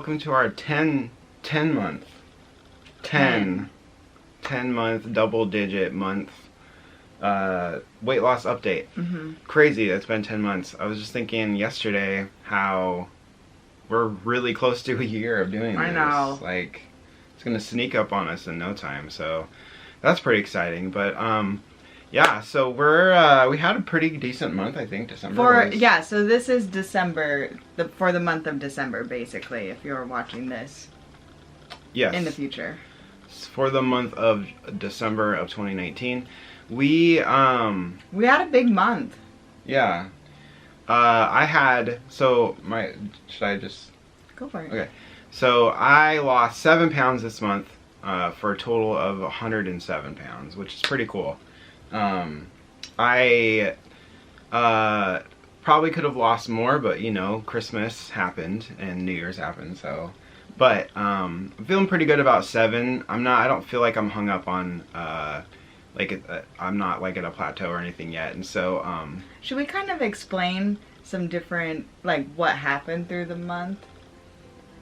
welcome to our 10 month double-digit month weight loss update. Crazy, that's been 10 months. I was just thinking yesterday how we're really close to a year of doing this. I know. Like, it's gonna sneak up on us in no time, so that's pretty exciting. But yeah, so we had a pretty decent month, I think. December yeah, so this is December, for the month of December, basically, if you're watching this. Yes. In the future. For the month of December of 2019. We had a big month. Yeah. Should I just... Go for it. Okay. So I lost 7 pounds this month, for a total of 107 pounds, which is pretty cool. I probably could have lost more, but you know, Christmas happened and New Year's happened, so. But I'm feeling pretty good about 7. I don't feel like I'm hung up on I'm not like at a plateau or anything yet, and so should we kind of explain some different, like, what happened through the month?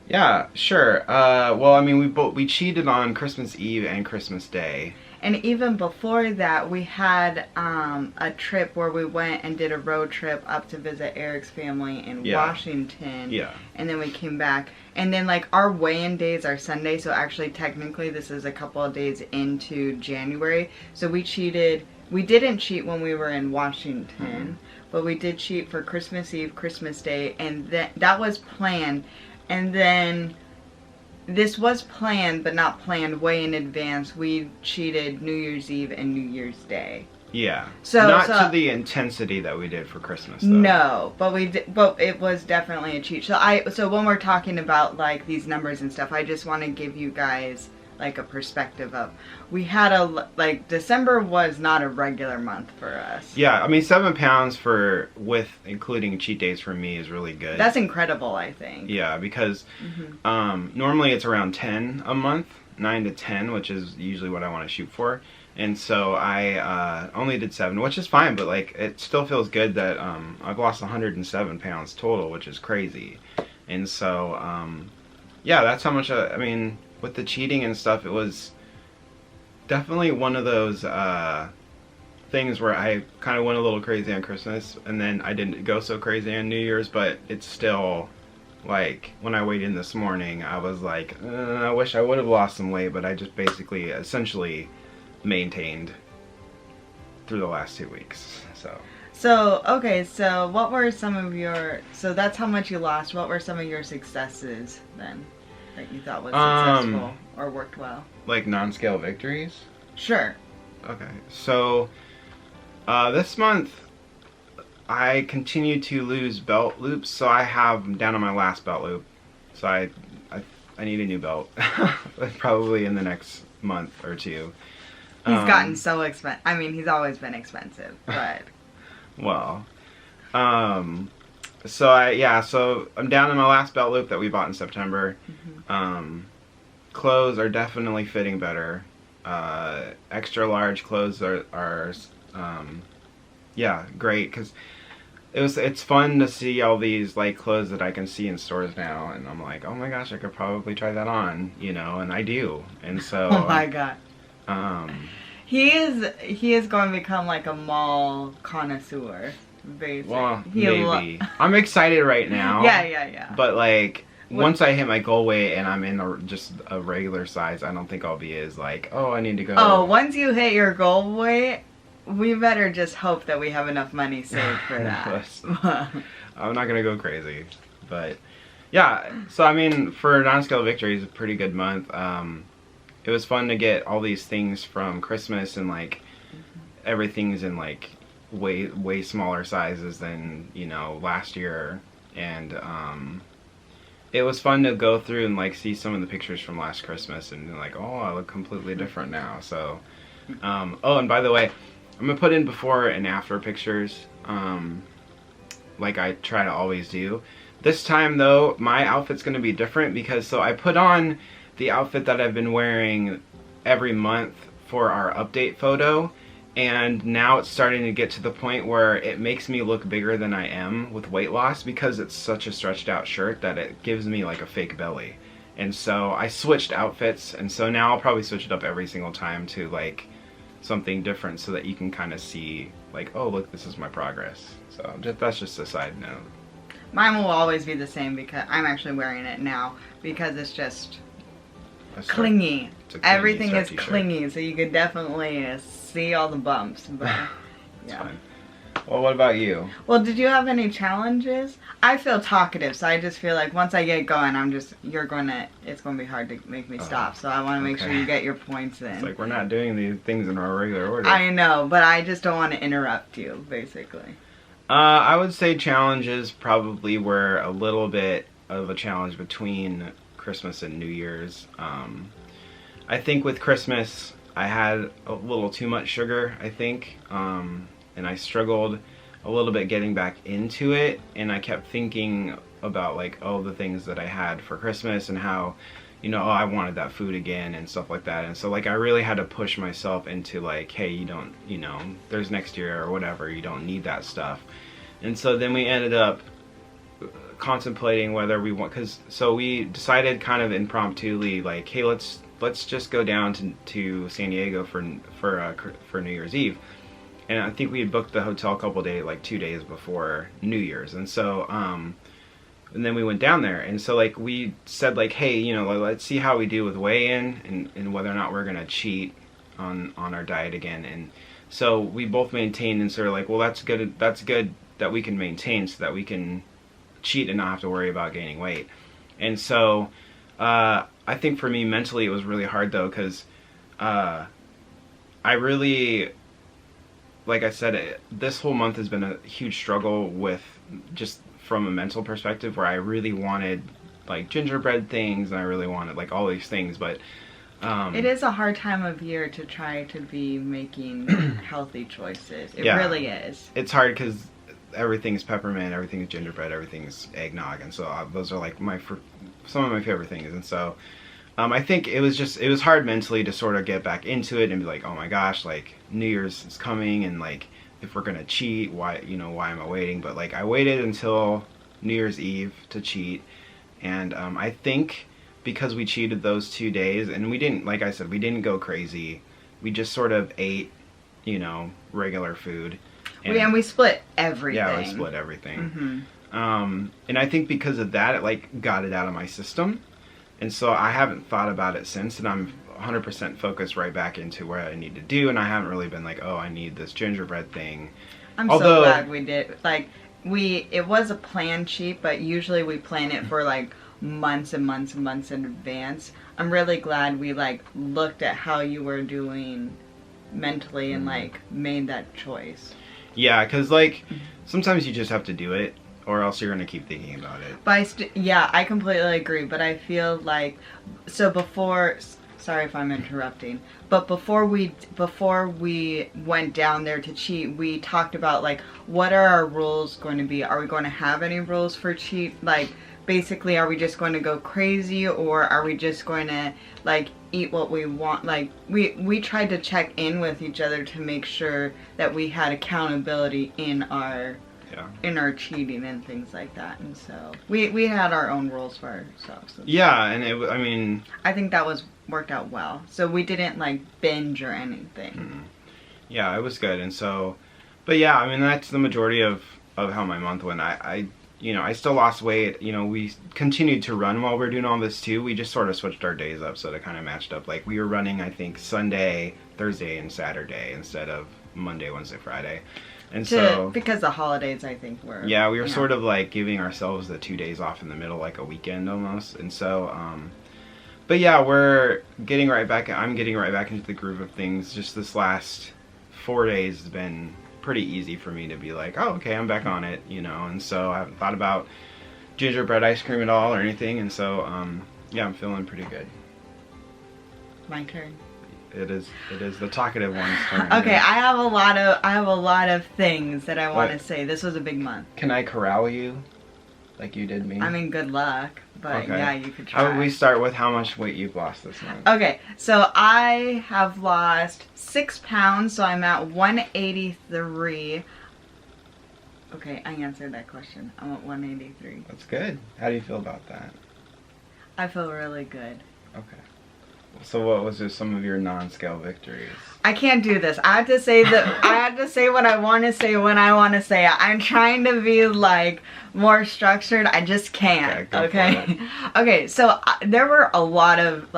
Yeah, sure. Well, I mean, we cheated on Christmas Eve and Christmas Day. And even before that, we had a trip where we went and did a road trip up to visit Eric's family in Washington. Yeah. And then we came back. And then, like, our weigh-in days are Sunday, so actually, technically, this is a couple of days into January. So we cheated. We didn't cheat when we were in Washington, but we did cheat for Christmas Eve, Christmas Day, and that was planned. And then... this was planned, but not planned way in advance. We cheated New Year's Eve and New Year's Day. Yeah. Not to the intensity that we did for Christmas, though. No, but it was definitely a cheat. So when we're talking about, like, these numbers and stuff, I just want to give you guys, like, a perspective of, we had December was not a regular month for us. Yeah, I mean, 7 pounds with including cheat days for me is really good. That's incredible, I think. Yeah, because normally it's around 10 a month, 9 to 10, which is usually what I want to shoot for. And so I only did 7, which is fine, but like it still feels good that I've lost 107 pounds total, which is crazy. And so yeah, that's how much I mean, with the cheating and stuff, it was definitely one of those things where I kind of went a little crazy on Christmas, and then I didn't go so crazy on New Year's, but it's still, like, when I weighed in this morning, I was like, I wish I would have lost some weight, but I just basically, essentially maintained through the last 2 weeks, so. Okay, so what were some of so that's how much you lost. What were some of your successes, then? That you thought was successful or worked well? Like non-scale victories? Sure. Okay, so this month I continue to lose belt loops, so I'm down on my last belt loop. So I need a new belt, probably in the next month or two. He's gotten so expensive. I mean, he's always been expensive, but. Well, so I'm down in my last belt loop that we bought in September. Clothes are definitely fitting better. Extra large clothes are yeah, great, because it's fun to see all these, like, clothes that I can see in stores now, and I'm like, oh my gosh, I could probably try that on, you know, and I do, and so. Oh my god. He is going to become like a mall connoisseur, basically. Well, maybe. I'm excited right now. Yeah. But like, once I hit my goal weight and I'm in just a regular size, I don't think I'll be as like, oh, I need to go. Oh, once you hit your goal weight, we better just hope that we have enough money saved for that. I'm not gonna go crazy, but yeah. So I mean, for non-scale victories, a pretty good month. It was fun to get all these things from Christmas, and like everything's in like way smaller sizes than, you know, last year, and it was fun to go through and like see some of the pictures from last Christmas and like, oh, I look completely different now. So oh, and by the way, I'm gonna put in before and after pictures, like I try to always do. This time though, my outfit's gonna be different, because so I put on the outfit that I've been wearing every month for our update photo, And now it's starting to get to the point where it makes me look bigger than I am with weight loss because it's such a stretched out shirt that it gives me like a fake belly. And so I switched outfits, and so now I'll probably switch it up every single time to like something different so that you can kind of see like, oh look, this is my progress. So that's just a side note. Mine will always be the same because I'm actually wearing it now because it's just clingy. Everything is clingy, so you could definitely see all the bumps. But yeah. Fine. Well, what about you? Well, did you have any challenges? I feel talkative, so I just feel like once I get going, it's gonna be hard to make me stop. So I want to make sure you get your points in. It's like we're not doing these things in our regular order. I know, but I just don't want to interrupt you, basically. I would say challenges probably were a little bit of a challenge between Christmas and New Year's. I think with Christmas, I had a little too much sugar, I think, and I struggled a little bit getting back into it, and I kept thinking about like, oh, the things that I had for Christmas and how, you know, oh, I wanted that food again and stuff like that. And so like I really had to push myself into like, hey, you don't, you know, there's next year or whatever, you don't need that stuff. And so then we ended up contemplating whether we want, so we decided kind of impromptuly like, hey, let's just go down to San Diego for New Year's Eve. And I think we had booked the hotel a couple days, like 2 days before New Year's. And so, and then we went down there. And so like we said like, hey, you know, let's see how we do with weigh-in and whether or not we're gonna cheat on our diet again. And so we both maintained and sort of like, well, that's good that we can maintain so that we can cheat and not have to worry about gaining weight. And so I think for me mentally it was really hard though, because I really, like I said, this whole month has been a huge struggle with just from a mental perspective, where I really wanted like gingerbread things and I really wanted like all these things, but it is a hard time of year to try to be making healthy choices. It really is. It's hard because everything's peppermint, everything's gingerbread, everything's eggnog, and so those are like some of my favorite things. And so I think it was hard mentally to sort of get back into it and be like, oh my gosh, like New Year's is coming, and like if we're gonna cheat, why am I waiting? But like I waited until New Year's Eve to cheat, and I think because we cheated those 2 days, and we didn't, like I said, we didn't go crazy. We just sort of ate, you know, regular food. And we split everything. Yeah, we split everything. Mm-hmm. And I think because of that, it like got it out of my system. And so I haven't thought about it since, and I'm 100% focused right back into what I need to do, and I haven't really been like, oh, I need this gingerbread thing. I'm so glad we did. Like, it was a planned cheat, but usually we plan it for like months and months and months in advance. I'm really glad we like looked at how you were doing mentally and like made that choice. Yeah, because like sometimes you just have to do it, or else you're gonna keep thinking about it. But yeah, I completely agree. But I feel like, so before, sorry if I'm interrupting, but before we went down there to cheat, we talked about like, what are our rules going to be? Are we going to have any rules for cheat? Like, basically, are we just going to go crazy, or are we just going to like eat what we want? Like, we tried to check in with each other to make sure that we had accountability in our cheating and things like that. And so we had our own rules for ourselves. Yeah, and I think that worked out well. So we didn't like binge or anything. Mm-hmm. Yeah, it was good. And so, but yeah, I mean, that's the majority of how my month went. I still lost weight. You know, we continued to run while we were doing all this too. We just sort of switched our days up so that it kind of matched up. Like, we were running, I think, Sunday, Thursday, and Saturday instead of Monday, Wednesday, Friday. And so, because the holidays, I think, were... Yeah, we were sort of like giving ourselves the 2 days off in the middle, like a weekend almost. And so, but yeah, I'm getting right back into the groove of things. Just this last 4 days has been pretty easy for me to be like, oh, okay, I'm back on it, you know. And so I haven't thought about gingerbread ice cream at all or anything. And so, yeah, I'm feeling pretty good. My turn. It is the talkative one's turn. Okay, I have a lot of things that I want to say. This was a big month. Can I corral you? like you did me? I mean, good luck, but Okay. yeah, you could How try. would we start with how much weight you've lost this month? Okay, so I have lost 6 pounds, so I'm at 183. Okay, I answered that question. I'm at 183. That's good. How do you feel about that? I feel really good. Okay. So what was just some of your non-scale victories? I can't do this. I have to say that I have to say what I want to say when I want to say it. I'm trying to be like more structured. I just can't. Okay. Okay. So there were a lot of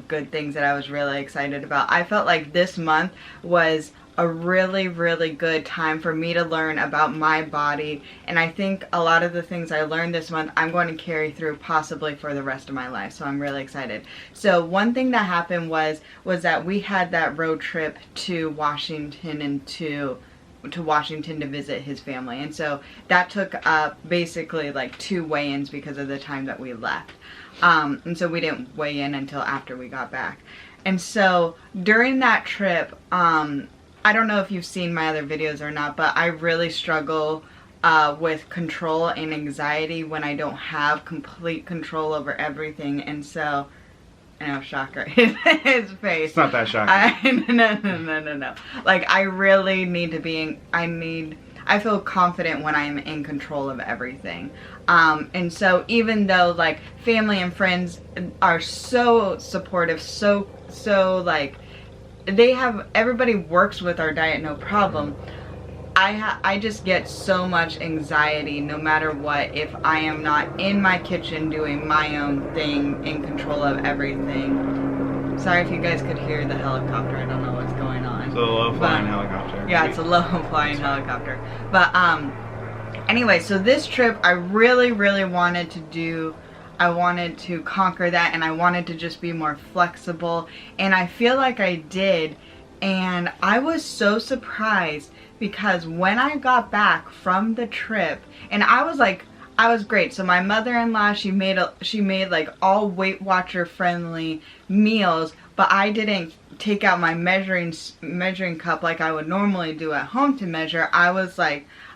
good things that I was really excited about. I felt like this month was a really, really good time for me to learn about my body, and I think a lot of the things I learned this month I'm going to carry through possibly for the rest of my life, so I'm really excited. So one thing that happened was that we had that road trip to Washington and to Washington to visit his family, and so that took up basically like 2 weigh-ins because of the time that we left, and so we didn't weigh in until after we got back. And so during that trip, I don't know if you've seen my other videos or not, but I really struggle with control and anxiety when I don't have complete control over everything. And so, I know, shocker, his face. It's not that shocking. No. Like, I really need to be, I feel confident when I'm in control of everything. And so even though like family and friends are so supportive, so like, everybody works with our diet no problem, I just get so much anxiety no matter what if I am not in my kitchen doing my own thing, in control of everything. Sorry if you guys could hear the helicopter, I don't know what's going on. It's a low-flying helicopter. Yeah, it's a low-flying helicopter. But anyway, so this trip I really, really wanted to do. I wanted to conquer that, and I wanted to just be more flexible, and I feel like I did. And I was so surprised because when I got back from the trip, and I was great. So my mother-in-law, she made like all Weight Watcher friendly meals, but I didn't take out my measuring cup like I would normally do at home to measure.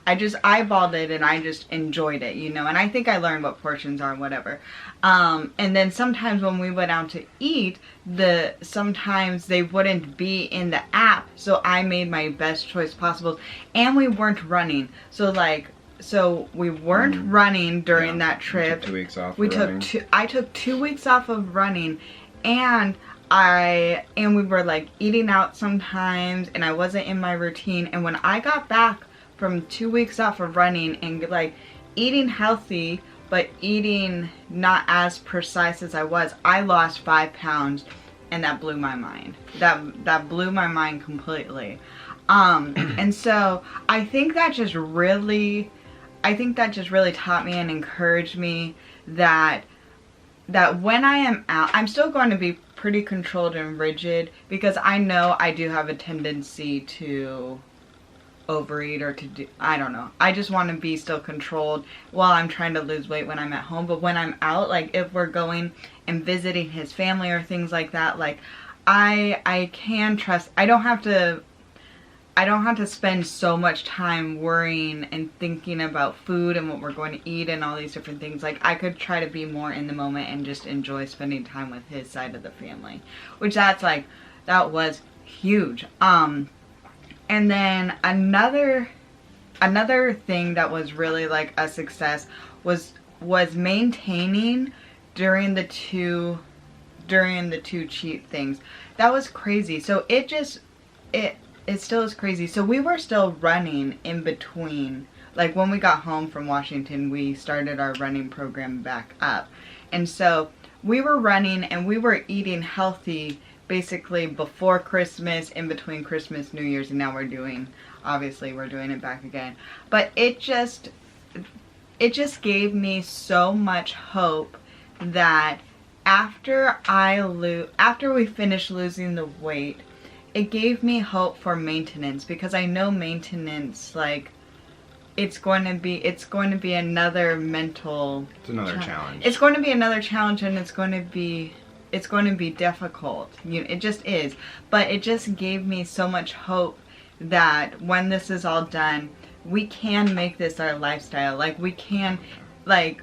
I just eyeballed it and I just enjoyed it, you know, and I think I learned what portions are and whatever. And then sometimes when we went out to eat, sometimes they wouldn't be in the app, so I made my best choice possible, and we weren't running. So we weren't running during that trip. We took 2 weeks off. I took 2 weeks off of running, and we were like eating out sometimes, and I wasn't in my routine. And when I got back from 2 weeks off of running and like eating healthy but eating not as precise as I lost 5 pounds, and that blew my mind. That blew my mind completely. And so I think that just really taught me and encouraged me that when I am out, I'm still going to be pretty controlled and rigid, because I know I do have a tendency to overeat or to do, I don't know. I just want to be still controlled while I'm trying to lose weight when I'm at home. But when I'm out, like if we're going and visiting his family or things like that, like I can trust, I don't have to spend so much time worrying and thinking about food and what we're going to eat and all these different things. Like I could try to be more in the moment and just enjoy spending time with his side of the family, which that was huge. And then another thing that was really like a success was maintaining during the two cheat things. That was crazy. So it still is crazy. So we were still running in between. Like when we got home from Washington, we started our running program back up. And so we were running and we were eating healthy basically before Christmas, in between Christmas, New Year's, and now we're doing it back again. But it just gave me so much hope that after we finished losing the weight, it gave me hope for maintenance, because I know maintenance, like, it's going to be another mental... It's another challenge. It's going to be another challenge, and it's going to be difficult. It just is. But it just gave me so much hope that when this is all done, we can make this our lifestyle. Like, we can... like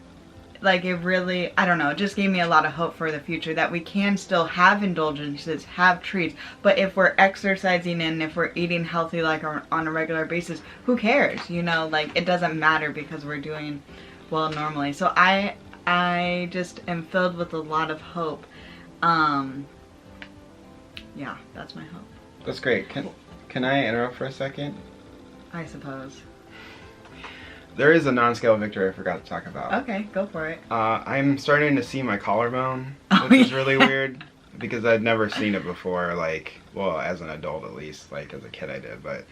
it really, I don't know, it just gave me a lot of hope for the future that we can still have indulgences, have treats, but if we're exercising and if we're eating healthy like on a regular basis, who cares? You know, like it doesn't matter because we're doing well normally. So I just am filled with a lot of hope. Yeah, that's my hope. That's great. Can I interrupt for a second? I suppose. There is a non-scale victory I forgot to talk about. Okay, go for it. I'm starting to see my collarbone, Oh, which is yeah. really weird because I'd never seen it before, like, well, as an adult at least, like as a kid I did, but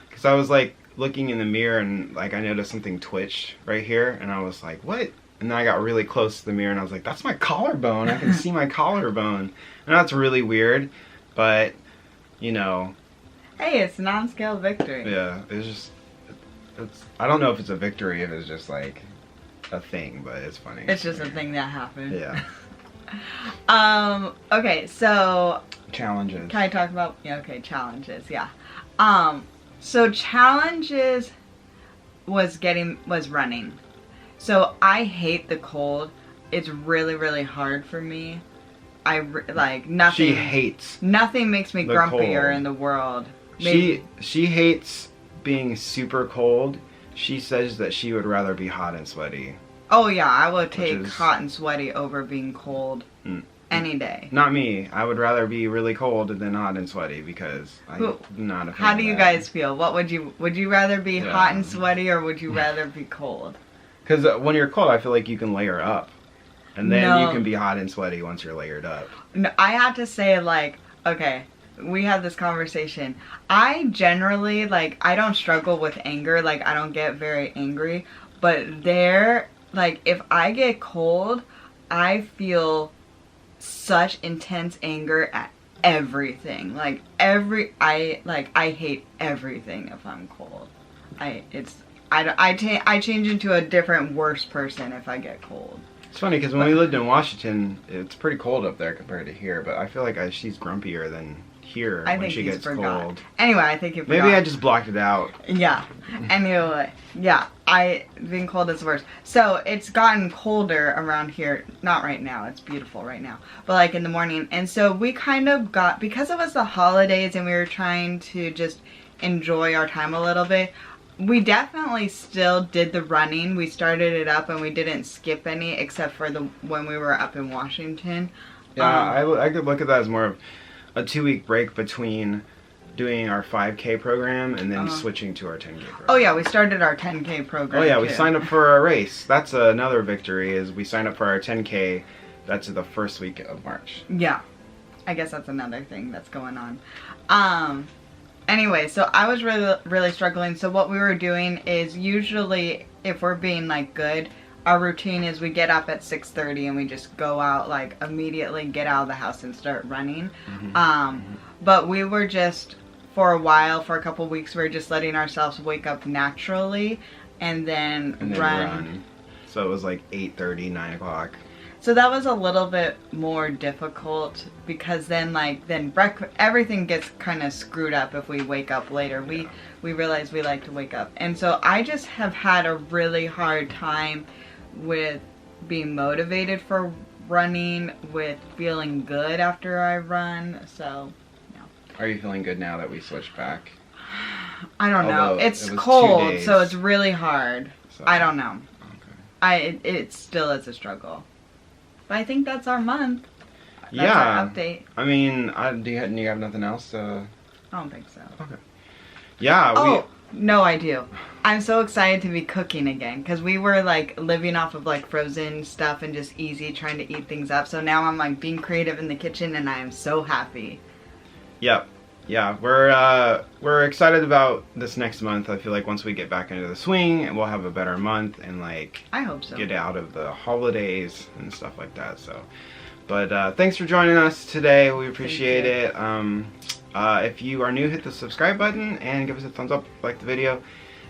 because I was like looking in the mirror and like I noticed something twitch right here and I was like, what? And then I got really close to the mirror and I was like, that's my collarbone. I can see my collarbone. And that's really weird, but you know. Hey, it's non-scale victory. Yeah, it's just, I don't know if it's a victory, if it's just like a thing, but it's funny. It's just a thing that happened. Yeah. Okay, so Challenges. can I talk about, yeah, okay, challenges, yeah. So challenges was running. So I hate the cold. It's really, really hard for me. Like nothing. She hates. Nothing makes me the grumpier cold. in the world. She hates being super cold. She says that she would rather be hot and sweaty. Oh yeah, I would take hot and sweaty over being cold any day. Not me. I would rather be really cold than hot and sweaty because I'm not a fan How of do you that. guys feel? What would you rather be hot and sweaty or would you rather be cold? Because when you're cold, I feel like you can layer up. And then you can be hot and sweaty once you're layered up. No, I have to say, like, okay, we had this conversation. I generally, like, I don't struggle with anger. Like, I don't get very angry. But like, if I get cold, I feel such intense anger at everything. Like, I hate everything if I'm cold. I change into a different, worse person if I get cold. It's funny because when we lived in Washington, it's pretty cold up there compared to here. But I feel like she's grumpier than here when she gets cold. Anyway, I think you forgot. Maybe I just blocked it out. Yeah. Anyway, yeah. Being cold is worse. So it's gotten colder around here. Not right now. It's beautiful right now. But like in the morning. And so we kind of got, because it was the holidays and we were trying to just enjoy our time a little bit, we definitely still did the running. We started it up and we didn't skip any except for when we were up in Washington. Yeah, I could look at that as more of a 2-week break between doing our 5K program and then switching to our 10K program. Oh yeah, we started our 10K program. Oh yeah, we too. signed up for a race. That's another victory, is we signed up for our 10K. That's the first week of March. Yeah, I guess that's another thing that's going on. Anyway, so I was really, really struggling. So what we were doing is usually, if we're being like good, our routine is we get up at 6:30 and we just go out, like immediately get out of the house and start running. But we were just, for a while, for a couple weeks, we were just letting ourselves wake up naturally and then run. So it was like 8:30, 9 o'clock. So that was a little bit more difficult because then breakfast, everything gets kind of screwed up if we wake up later. We realize we like to wake up. And so I just have had a really hard time with being motivated for running, with feeling good after I run. So, no. Are you feeling good now that we switched back? I don't know. It's it was cold, so it's really hard. So, I don't know. Okay. It still is a struggle. But I think that's our month. That's yeah. our update. I mean, do you have nothing else? I don't think so. Okay. Yeah. No, I do. I'm so excited to be cooking again because we were like living off of like frozen stuff and just easy trying to eat things up. So now I'm like being creative in the kitchen and I am so happy. Yep. Yeah, we're excited about this next month. I feel like once we get back into the swing, we'll have a better month and like I hope so. Get out of the holidays and stuff like that. So, but thanks for joining us today. We appreciate it. If you are new, hit the subscribe button and give us a thumbs up, like the video,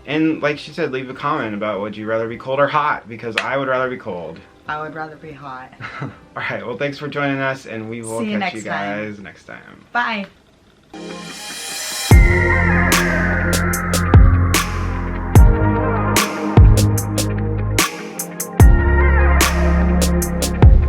and like she said, leave a comment about would you rather be cold or hot, because I would rather be cold. I would rather be hot. All right. Well, thanks for joining us, and we will See you catch next you guys next time. Bye.